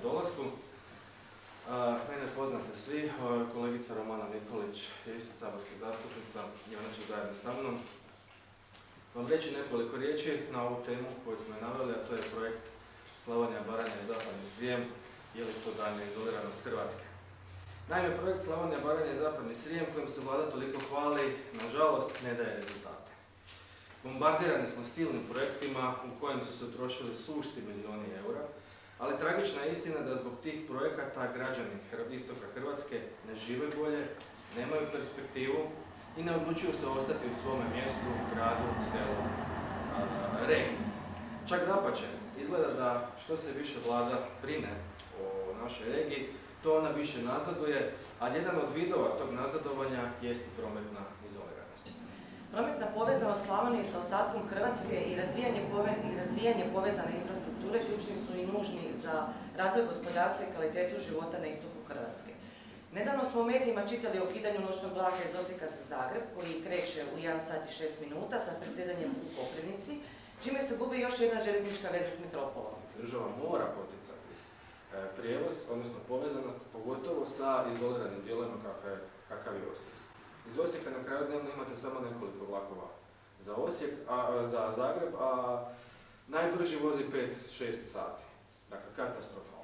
dolasku. Mene poznate svi, kolegica Romana Nikolić je isto saborska zastupnica i ona će zajedno sa mnom vam reći nekoliko riječi na ovu temu koju smo je naveli, a to je projekt Slavonija, Baranja i Zapadni Srijem, je li to daljnja izoliranost Hrvatske. Naime, projekt Slavonija, Baranja i Zapadni Srijem, kojim se vlada toliko hvali, nažalost ne daje rezultate. Bombardirani smo silnim projektima u kojim su se utrošili sušti milijuni eura, ali tragična je istina da zbog tih projekata građani istoka Hrvatske ne žive bolje, nemaju perspektivu i ne odlučuju se ostati u svome mjestu, gradu, selu, regiji. Čak dapače, izgleda da što se više vlada brine o našoj regiji, to ona više nazaduje, a jedan od vidova tog nazadovanja jest i prometna izoliranost. Prometna povezanost Slavonije sa ostatkom Hrvatske i razvijanje povezane infrastrukture ključni su i nužni za razvoj gospodarstva i kvalitetu života na istoku Hrvatske. Nedavno smo u medijima čitali o ukidanju noćnog vlaka iz Osijeka za Zagreb, koji kreće u 1 sat i 6 minuta sa presjedanjem u Koprivnici, čime se gubi još jedna željeznička veza s metropolom. Država mora poticati prijevoz, odnosno povezanost, pogotovo sa izoliranim dijelovima kakav je Osijek. Iz Osijeka na kraju dnevno imate samo nekoliko vlakova za Zagreb, a najbrži vozi 5-6 sati. Dakle, katastrofa.